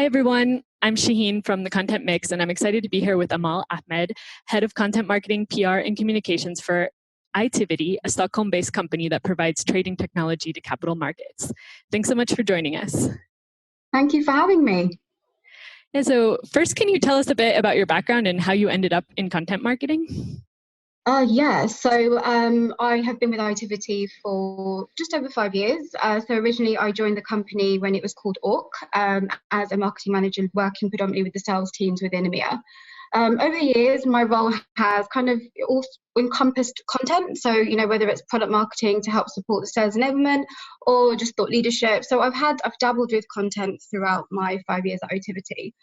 Hi, everyone. I'm Shaheen from the Content Mix, and I'm excited to be here with Amal Ahmed, Head of Content Marketing, PR, and Communications for Itiviti, a Stockholm-based company that provides trading technology to capital markets. Thanks so much for joining us. Thank you for having me. Yeah, so first, can you tell us a bit about your background and how you ended up in content marketing? I have been with Itiviti for just over 5 years. So originally I joined the company when it was called Orc as a marketing manager working predominantly with the sales teams within EMEA. Over the years, my role has kind of also encompassed content. So, whether it's product marketing to help support the sales enablement or just thought leadership. So I've dabbled with content throughout my 5 years at Itiviti.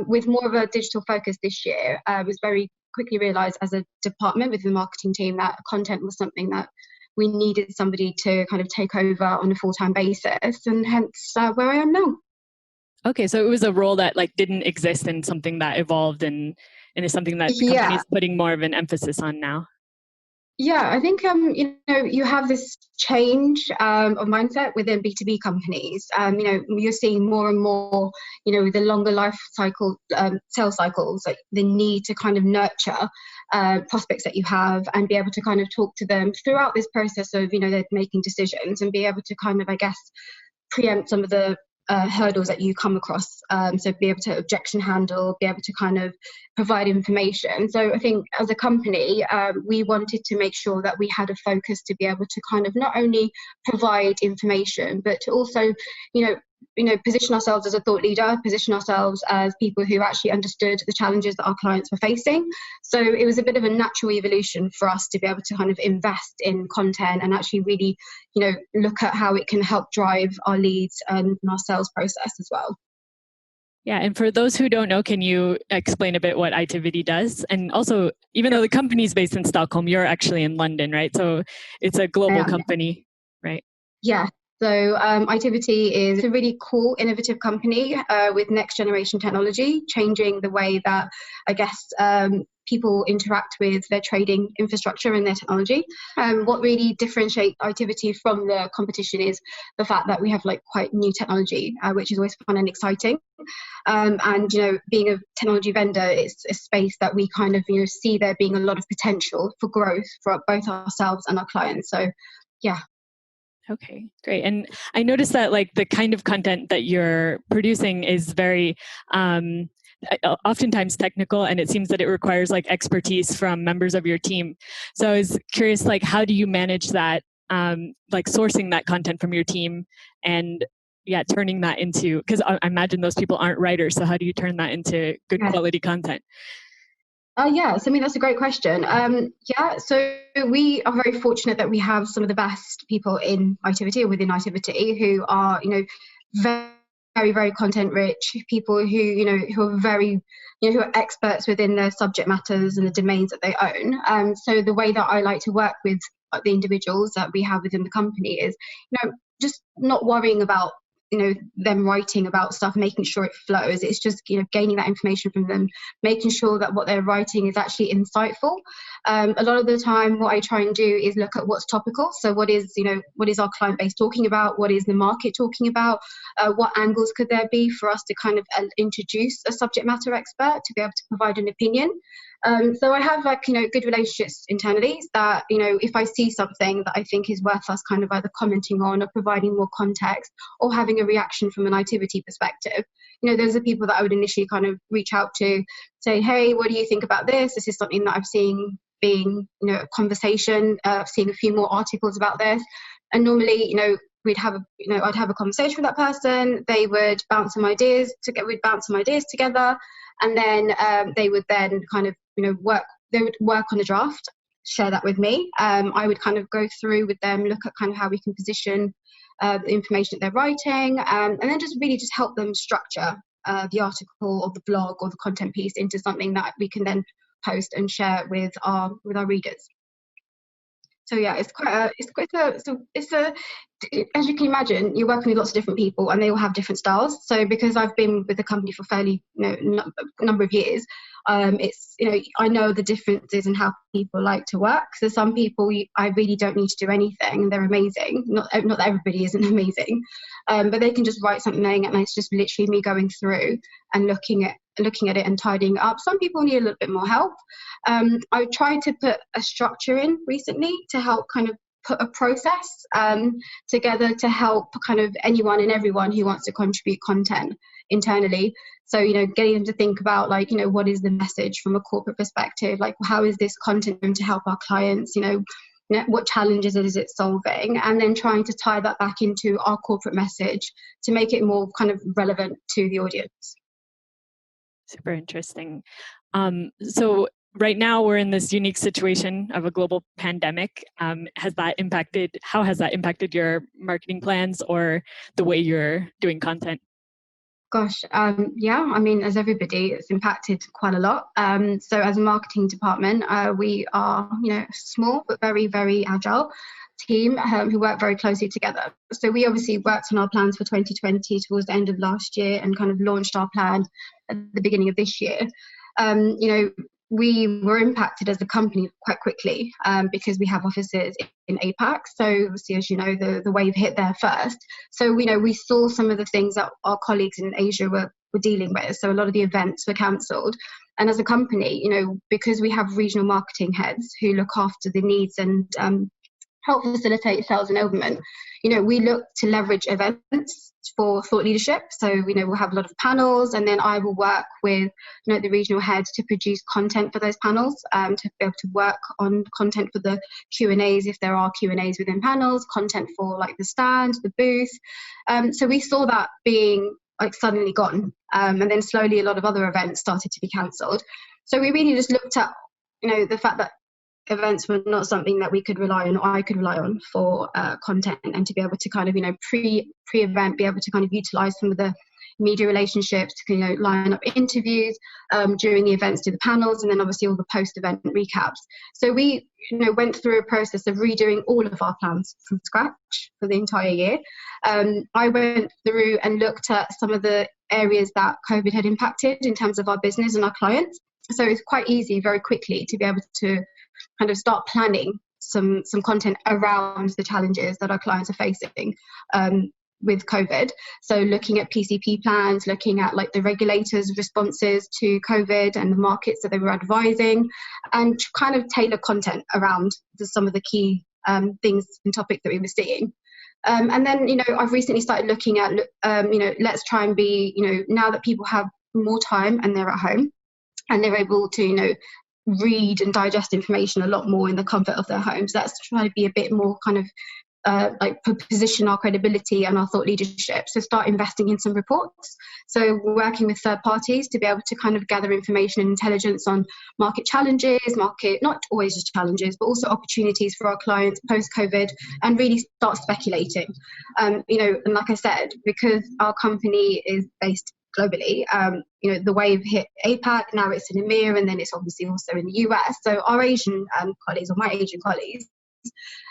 With more of a digital focus this year, I was very quickly realised as a department within the marketing team that content was something that we needed somebody to kind of take over on a full-time basis, and hence where I am now. Okay, so it was a role that didn't exist and something that evolved and is something that the company is putting more of an emphasis on now. Yeah, I think you have this change of mindset within B2B companies. You're seeing more and more, with the longer life cycle, sales cycles, like the need to kind of nurture prospects that you have and be able to kind of talk to them throughout this process of, they're making decisions and be able to kind of, I guess, preempt some of the hurdles that you come across. So be able to objection handle, be able to kind of provide information. So I think as a company, we wanted to make sure that we had a focus to be able to kind of not only provide information, but to also, position ourselves as a thought leader, position ourselves as people who actually understood the challenges that our clients were facing. So it was a bit of a natural evolution for us to be able to kind of invest in content and actually really, look at how it can help drive our leads and our sales process as well. Yeah, and for those who don't know, can you explain a bit what Itiviti does? And also, even though the company is based in Stockholm, you're actually in London, right? So it's a global company, right? Yeah. So Itiviti is a really cool, innovative company with next generation technology, changing the way that, I guess, people interact with their trading infrastructure and their technology. What really differentiates Itiviti from the competition is the fact that we have quite new technology, which is always fun and exciting. And being a technology vendor, it's a space that we kind of see there being a lot of potential for growth for both ourselves and our clients. So, yeah. Okay, great. And I noticed that the kind of content that you're producing is very oftentimes technical, and it seems that it requires expertise from members of your team. So I was curious, how do you manage that, sourcing that content from your team and turning that into, because I imagine those people aren't writers, so how do you turn that into good quality content? Yes, I mean, that's a great question. So we are very fortunate that we have some of the best people in Itiviti or within Itiviti who are, very, very, very content rich people who are very, who are experts within their subject matters and the domains that they own. So the way that I like to work with the individuals that we have within the company is, just not worrying about them writing about stuff, making sure it flows. It's just gaining that information from them, making sure that what they're writing is actually insightful. A lot of the time what I try and do is look at what's topical. So what is our client base talking about? What is the market talking about? What angles could there be for us to kind of introduce a subject matter expert to be able to provide an opinion? So I have good relationships internally that, if I see something that I think is worth us kind of either commenting on or providing more context or having a reaction from an Itiviti perspective, those are people that I would initially kind of reach out to, say, hey, what do you think about this? This is something that I've seen being, a conversation. I've seen a few more articles about this. And normally, I'd have a conversation with that person. They would bounce some ideas together. And then they would then kind of, they would work on the draft, share that with me. I would kind of go through with them, look at kind of how we can position the information that they're writing, and then just really just help them structure the article or the blog or the content piece into something that we can then post and share with our readers. So yeah, as you can imagine, you're working with lots of different people and they all have different styles. So because I've been with the company for fairly number of years, It's, I know the differences in how people like to work. So some people, I really don't need to do anything, and they're amazing. Not that everybody isn't amazing, but they can just write something, and it's just literally me going through and looking at it and tidying it up. Some people need a little bit more help. I tried to put a structure in recently to help kind of put a process together to help kind of anyone and everyone who wants to contribute content internally. So, getting them to think about what is the message from a corporate perspective? Like, how is this content going to help our clients? What challenges is it solving? And then trying to tie that back into our corporate message to make it more kind of relevant to the audience. Super interesting. So right now we're in this unique situation of a global pandemic. How has that impacted your marketing plans or the way you're doing content? Gosh, yeah, I mean, as everybody, it's impacted quite a lot. So as a marketing department, we are, a small but very, very agile team who work very closely together. So we obviously worked on our plans for 2020 towards the end of last year and kind of launched our plan at the beginning of this year. We were impacted as a company quite quickly because we have offices in APAC. So obviously, as you know, the wave hit there first. So we saw some of the things that our colleagues in Asia were dealing with. So a lot of the events were cancelled. And as a company, because we have regional marketing heads who look after the needs and help facilitate sales enablement, we look to leverage events for thought leadership. So, we'll have a lot of panels, and then I will work with, the regional heads to produce content for those panels, to be able to work on content for the Q&As if there are Q&As within panels, content for like the stand, the booth. So we saw that being like suddenly gone. And then slowly a lot of other events started to be cancelled. So we really just looked at, the fact that events were not something that we could rely on, or I could rely on for content, and to be able to kind of, pre-event, be able to kind of utilize some of the media relationships to, line up interviews during the events, do the panels, and then obviously all the post-event recaps. So we, went through a process of redoing all of our plans from scratch for the entire year. I went through and looked at some of the areas that COVID had impacted in terms of our business and our clients. So it's quite easy very quickly to be able to kind of start planning some content around the challenges that our clients are facing with COVID. So looking at PCP plans, looking at like the regulators' responses to COVID and the markets that they were advising, and kind of tailor content around some of the key things and topics that we were seeing. And then, I've recently started looking at, let's try and be, now that people have more time and they're at home and they're able to, read and digest information a lot more in the comfort of their homes. That's trying to be a bit more kind of position our credibility and our thought leadership. So start investing in some reports. So we're working with third parties to be able to kind of gather information and intelligence on market challenges, not always just challenges, but also opportunities for our clients post-COVID, and really start speculating. And like I said, because our company is based globally, the wave hit APAC, now it's in EMEA, and then it's obviously also in the US. So our Asian colleagues, or my Asian colleagues,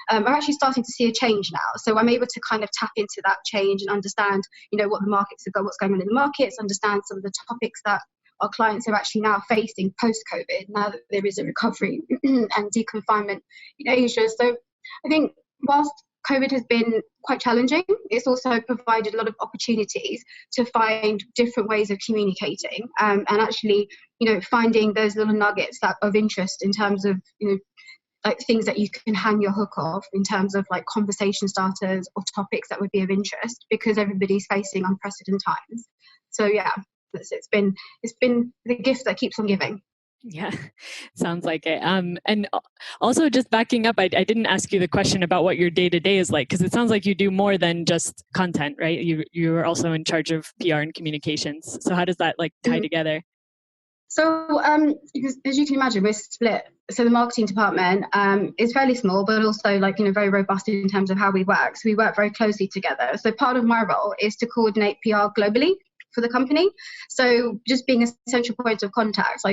are actually starting to see a change now. So I'm able to kind of tap into that change and understand, what the markets have got, what's going on in the markets, understand some of the topics that our clients are actually now facing post-COVID, now that there is a recovery and deconfinement in Asia. So I think whilst COVID has been quite challenging, it's also provided a lot of opportunities to find different ways of communicating, and actually, finding those little nuggets of interest in terms of, like things that you can hang your hook off in terms of like conversation starters or topics that would be of interest, because everybody's facing unprecedented times. So yeah, it's been the gift that keeps on giving. Yeah, sounds like it. And also just backing up, I didn't ask you the question about what your day-to-day is like, because it sounds like you do more than just content, right? You are also in charge of PR and communications. So how does that like tie together? So as you can imagine, we're split. So the marketing department is fairly small, but also very robust in terms of how we work. So we work very closely together. So part of my role is to coordinate PR globally for the company. So just being a central point of contact,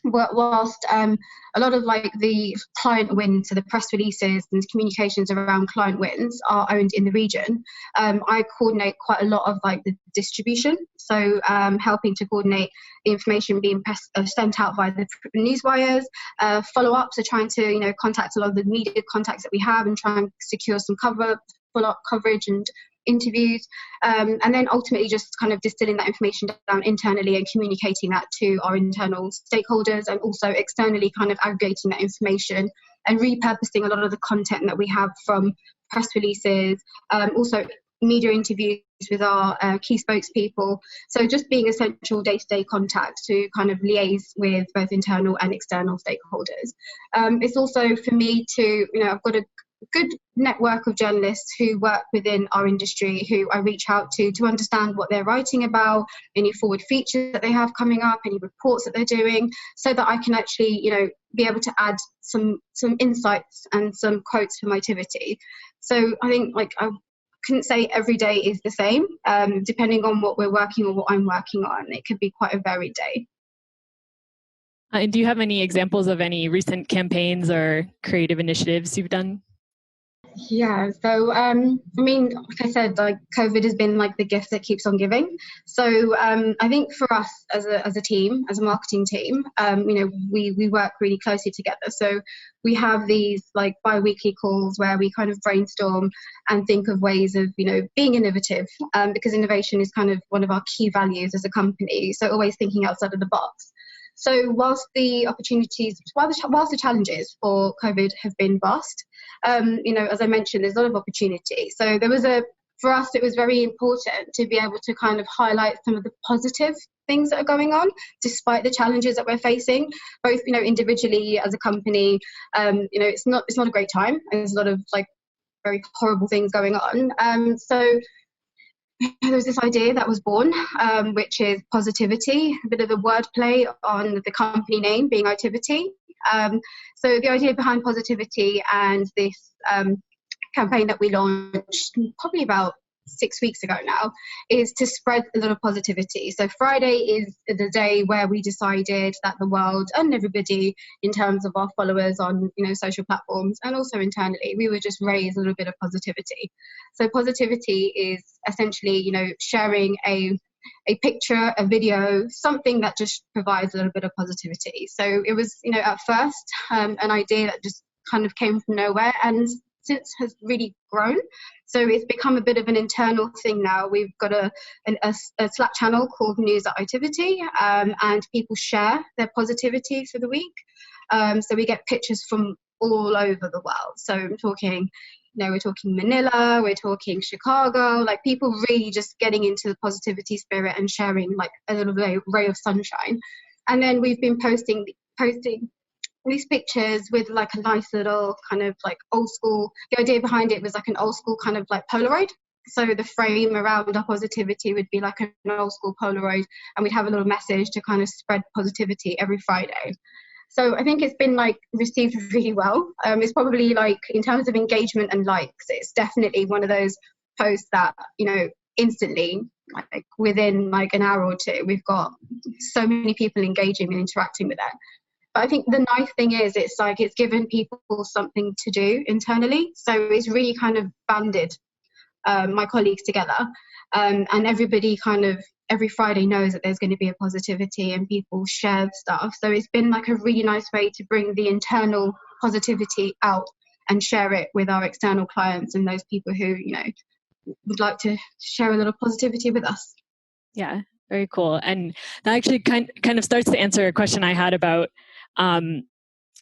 whilst a lot of like the client wins, so the press releases and communications around client wins are owned in the region, I coordinate quite a lot of like the distribution. So helping to coordinate the information being sent out via the news wires, follow-ups, so trying to contact a lot of the media contacts that we have and try and secure some follow-up coverage and interviews, and then ultimately just kind of distilling that information down internally and communicating that to our internal stakeholders, and also externally kind of aggregating that information and repurposing a lot of the content that we have from press releases, also media interviews with our key spokespeople. So just being essential day-to-day contact to kind of liaise with both internal and external stakeholders. It's also for me to, I've got a good network of journalists who work within our industry who I reach out to understand what they're writing about, any forward features that they have coming up, any reports that they're doing, so that I can actually, be able to add some insights and some quotes for my Itiviti. So I think I couldn't say every day is the same, depending on what we're working or what I'm working on. It could be quite a varied day. And do you have any examples of any recent campaigns or creative initiatives you've done? Yeah, so like I said, COVID has been like the gift that keeps on giving. So I think for us as a team, as a marketing team, we work really closely together. So we have these like bi-weekly calls where we kind of brainstorm and think of ways of being innovative, because innovation is kind of one of our key values as a company. So always thinking outside of the box. So whilst the challenges for COVID have been vast, as I mentioned, there's a lot of opportunity. So for us, it was very important to be able to kind of highlight some of the positive things that are going on, despite the challenges that we're facing, both, individually as a company. It's not a great time. There's a lot of like very horrible things going on. So there was this idea that was born, which is Positivity, a bit of a wordplay on the company name being Itiviti. So the idea behind Positivity and this campaign that we launched probably about 6 weeks ago now is to spread a lot of positivity. So Friday is the day where we decided that the world and everybody, in terms of our followers on social platforms and also internally, we would just raise a little bit of positivity. So positivity is essentially sharing a picture, a video, something that just provides a little bit of positivity. So it was at first an idea that just kind of came from nowhere, and since has really grown. So it's become a bit of an internal thing now. We've got a Slack channel called News at Itiviti, and people share their positivity for the week. So we get pictures from all over the world. So I'm talking, we're talking Manila, we're talking Chicago, like people really just getting into the positivity spirit and sharing like a little ray of sunshine. And then we've been posting these pictures with like a nice little kind of like old school. The idea behind it was like an old school kind of like Polaroid. So the frame around our positivity would be like an old school Polaroid, and we'd have a little message to kind of spread positivity every Friday. So I think it's been like received really well. It's probably like in terms of engagement and likes, it's definitely one of those posts that instantly, like within like an hour or two, we've got so many people engaging and interacting with it. But I think the nice thing is it's given people something to do internally. So it's really kind of banded my colleagues together, and everybody kind of every Friday knows that there's going to be a positivity and people share stuff. So it's been like a really nice way to bring the internal positivity out and share it with our external clients and those people who would like to share a little positivity with us. Yeah, very cool. And that actually kind of starts to answer a question I had about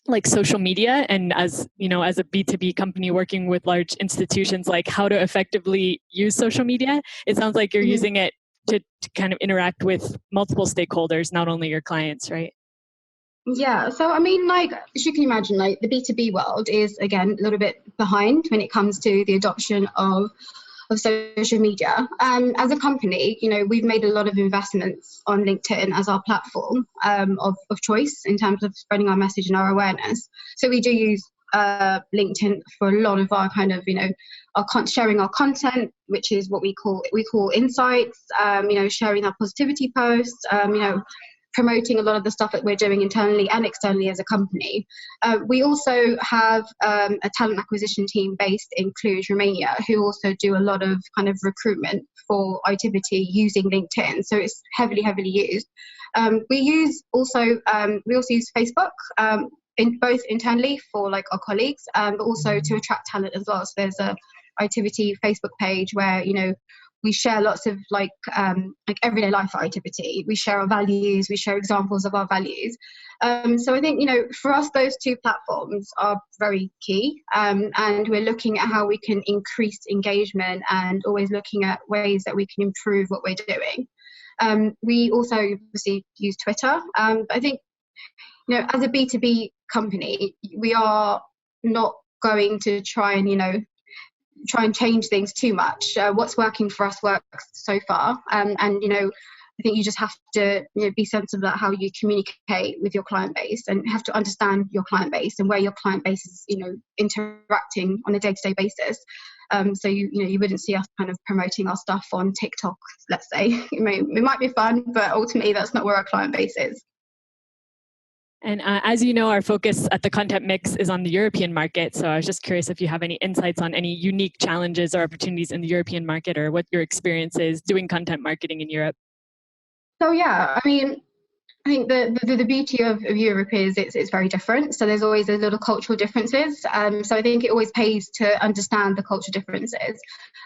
like social media, and as as a B2B company working with large institutions, like how to effectively use social media. It sounds like you're using it to kind of interact with multiple stakeholders, not only your clients, right? Yeah, so I mean, like, as you can imagine, like the B2B world is, again, a little bit behind when it comes to the adoption of social media. As a company, we've made a lot of investments on LinkedIn as our platform of choice in terms of spreading our message and our awareness. So we do use LinkedIn for a lot of our kind of, sharing our content, which is what we call insights, sharing our positivity posts, promoting a lot of the stuff that we're doing internally and externally as a company. We also have a talent acquisition team based in Cluj, Romania, who also do a lot of kind of recruitment for Itiviti using LinkedIn. So it's heavily used. We also use Facebook, in both internally for like our colleagues, but also to attract talent as well. So there's a Itiviti Facebook page where, you know, we share lots of like everyday life at Itiviti. We share our values, we share examples of our values. So I think, you know, for us, those two platforms are very key. And we're looking at how we can increase engagement and always looking at ways that we can improve what we're doing. We also obviously use Twitter. I think, you know, as a B2B company, we are not going to try and change things too much. What's working for us works so far. And, you know, I think you just have to, you know, be sensible about how you communicate with your client base, and have to understand your client base and where your client base is, you know, interacting on a day-to-day basis. So you wouldn't see us kind of promoting our stuff on TikTok, let's say. It might be fun, but ultimately that's not where our client base is. And as you know, our focus at the Content Mix is on the European market. So I was just curious if you have any insights on any unique challenges or opportunities in the European market, or what your experience is doing content marketing in Europe. So yeah, I mean, I think the beauty of Europe is it's very different. So there's always a little cultural differences. So I think it always pays to understand the cultural differences.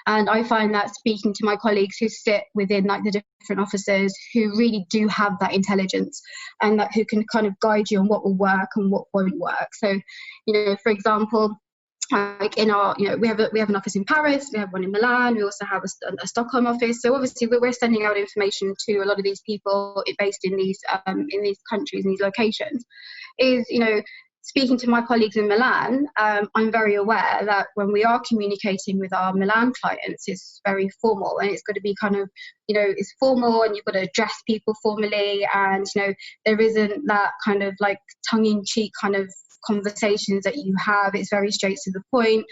And I find that speaking to my colleagues who sit within like the different offices, who really do have that intelligence and that who can kind of guide you on what will work and what won't work. So, you know, for example, like in our, you know, we have an office in Paris, we have one in Milan, we also have a Stockholm office. So obviously we're sending out information to a lot of these people based in these countries, in these locations. Is, you know, speaking to my colleagues in Milan, I'm very aware that when we are communicating with our Milan clients, it's very formal, and it's got to be kind of, you know, it's formal, and you've got to address people formally, and, you know, there isn't that kind of like tongue-in-cheek kind of conversations that you have. It's very straight to the point.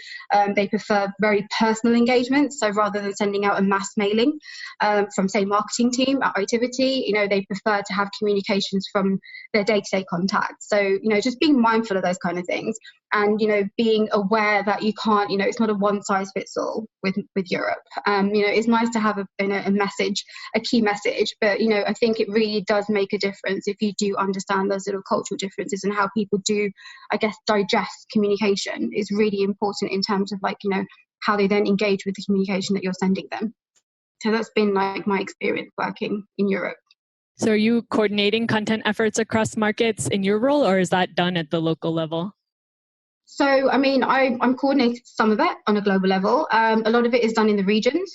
They prefer very personal engagement. So rather than sending out a mass mailing from, say, marketing team at Itiviti, you know, they prefer to have communications from their day-to-day contacts. So, you know, just being mindful of those kind of things, and, you know, being aware that you can't, you know, it's not a one size fits all with Europe. You know, it's nice to have a message, a key message, but, you know, I think it really does make a difference if you do understand those little cultural differences, and how people do, I guess, digest communication is really important in terms of, like, you know, how they then engage with the communication that you're sending them. So that's been like my experience working in Europe. So are you coordinating content efforts across markets in your role, or is that done at the local level? So, I mean, I'm coordinating some of it on a global level. A lot of it is done in the regions.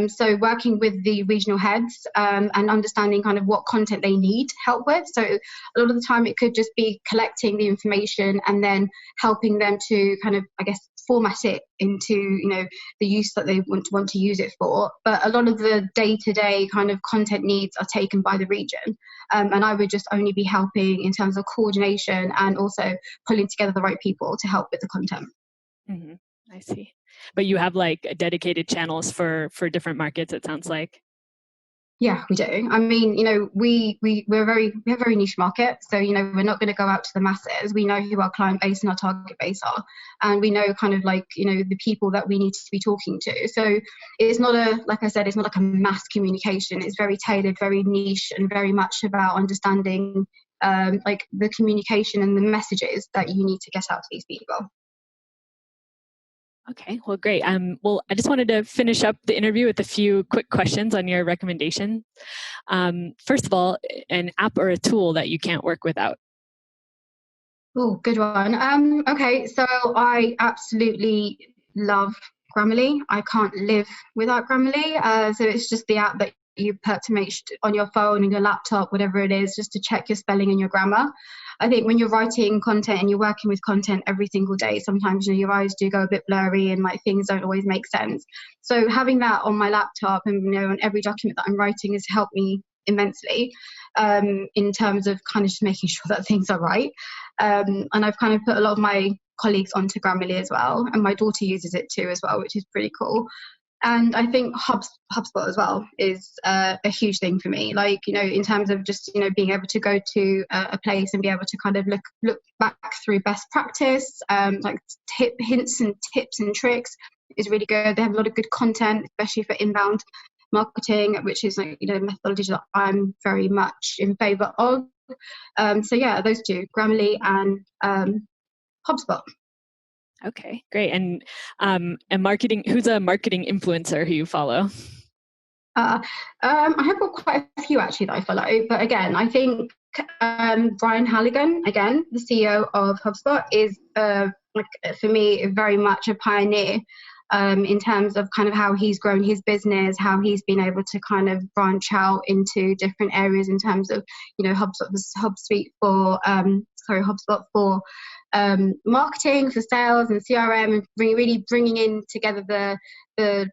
So working with the regional heads and understanding kind of what content they need help with. So a lot of the time it could just be collecting the information and then helping them to kind of, I guess, format it into, you know, the use that they want to use it for. But a lot of the day-to-day kind of content needs are taken by the region. And I would just only be helping in terms of coordination and also pulling together the right people to help with the content. Mm-hmm. I see. But you have like dedicated channels for different markets, it sounds like. Yeah, we do. I mean, you know, we have a very niche market. So, you know, we're not going to go out to the masses. We know who our client base and our target base are. And we know kind of like, you know, the people that we need to be talking to. So it's not like I said, it's not like a mass communication. It's very tailored, very niche, and very much about understanding like the communication and the messages that you need to get out to these people. Okay, well, great. Well, I just wanted to finish up the interview with a few quick questions on your recommendation. First of all, an app or a tool that you can't work without. Oh, good one. Okay, so I absolutely love Grammarly. I can't live without Grammarly. So it's just the app that you put to make on your phone and your laptop, whatever it is, just to check your spelling and your grammar. I think when you're writing content and you're working with content every single day, sometimes, you know, your eyes do go a bit blurry and like things don't always make sense. So having that on my laptop and, you know, on every document that I'm writing has helped me immensely in terms of kind of just making sure that things are right. And I've kind of put a lot of my colleagues onto Grammarly as well, and my daughter uses it too as well, which is pretty cool. And I think HubSpot as well is a huge thing for me. Like, in terms of just, being able to go to a place and be able to kind of look back through best practice, like hints and tips and tricks is really good. They have a lot of good content, especially for inbound marketing, which is like, methodology that I'm very much in favor of. So yeah, those two, Grammarly and HubSpot. Okay, great. And marketing, who's a marketing influencer who you follow? I have got quite a few actually that I follow, but again, I think Brian Halligan, again, the CEO of HubSpot, is for me very much a pioneer in terms of kind of how he's grown his business, how he's been able to kind of branch out into different areas in terms of HubSpot for marketing, for sales and CRM, and really bringing in together the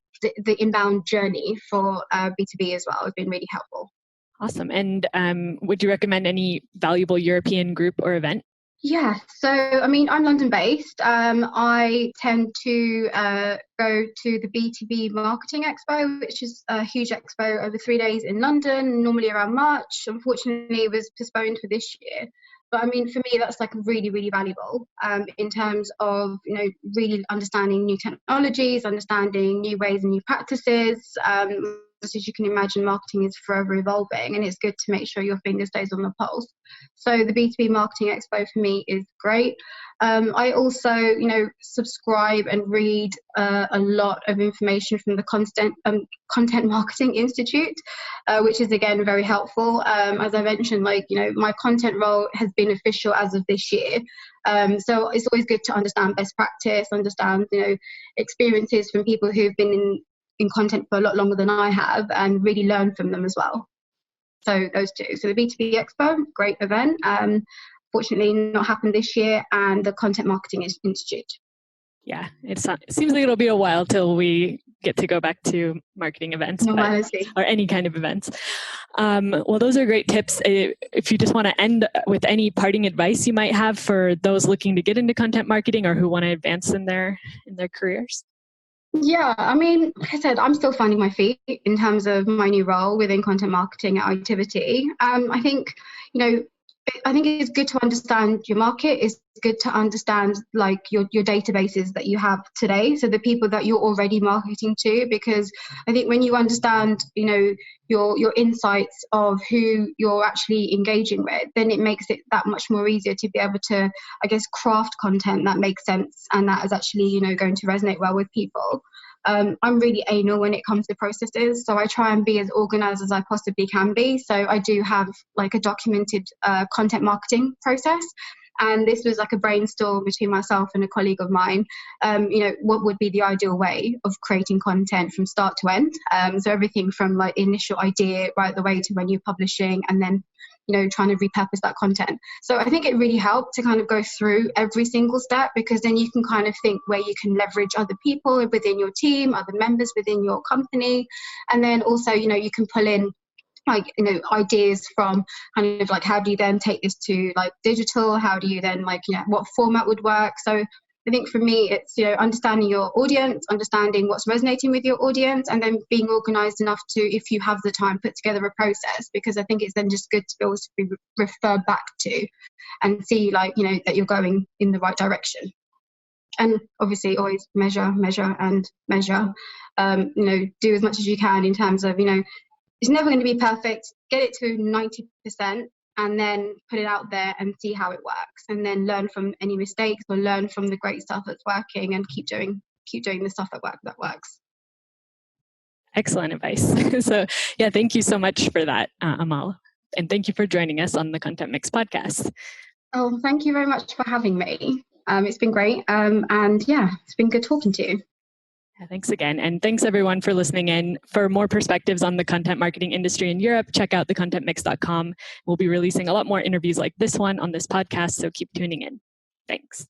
inbound journey for B2B as well has been really helpful. Awesome. And would you recommend any valuable European group or event? Yeah, so I mean, I'm London based. I tend to go to the B2B Marketing Expo, which is a huge expo over 3 days in London, normally around March. Unfortunately, it was postponed for this year. But I mean, for me, that's like really, really valuable in terms of, really understanding new technologies, understanding new ways and new practices. As you can imagine, marketing is forever evolving, and it's good to make sure your finger stays on the pulse. So the B2B Marketing Expo for me is great. I also, subscribe and read a lot of information from the Content Marketing Institute, which is again very helpful. As I mentioned, my content role has been official as of this year. So it's always good to understand best practice, understand, experiences from people who've been in content for a lot longer than I have, and really learn from them as well. So those two. So the B2B Expo, great event. Fortunately not happened this year, and the Content Marketing Institute. Yeah, it seems like it'll be a while till we get to go back to marketing events or any kind of events. Well, those are great tips. If you just want to end with any parting advice you might have for those looking to get into content marketing or who want to advance in their careers. Yeah, I mean, like I said, I'm still finding my feet in terms of my new role within content marketing at Itiviti. I think, I think it's good to understand your market. It's good to understand your databases that you have today. So the people that you're already marketing to, because I think when you understand, your insights of who you're actually engaging with, then it makes it that much more easier to be able to, I guess, craft content that makes sense and that is actually, going to resonate well with people. I'm really anal when it comes to processes, so I try and be as organized as I possibly can be. So I do have a documented content marketing process, and this was like a brainstorm between myself and a colleague of mine. What would be the ideal way of creating content from start to end? So everything from initial idea right the way to when you're publishing, and then trying to repurpose that content. So I think it really helped to kind of go through every single step, because then you can kind of think where you can leverage other people within your team, other members within your company. And then also, you can pull in ideas from kind of how do you then take this to digital? How do you then what format would work? So I think for me, it's, understanding your audience, understanding what's resonating with your audience, and then being organized enough to, if you have the time, put together a process, because I think it's then just good to be able to be referred back to and see that you're going in the right direction. And obviously always measure. Do as much as you can in terms of, it's never going to be perfect. Get it to 90%. And then put it out there and see how it works, and then learn from any mistakes or learn from the great stuff that's working, and keep doing the stuff that works. Excellent advice. So yeah, thank you so much for that, Amal. And thank you for joining us on the Content Mix podcast. Oh, thank you very much for having me. It's been great. And yeah, it's been good talking to you. Thanks again. And thanks everyone for listening in. For more perspectives on the content marketing industry in Europe, check out thecontentmix.com. We'll be releasing a lot more interviews like this one on this podcast, so keep tuning in. Thanks.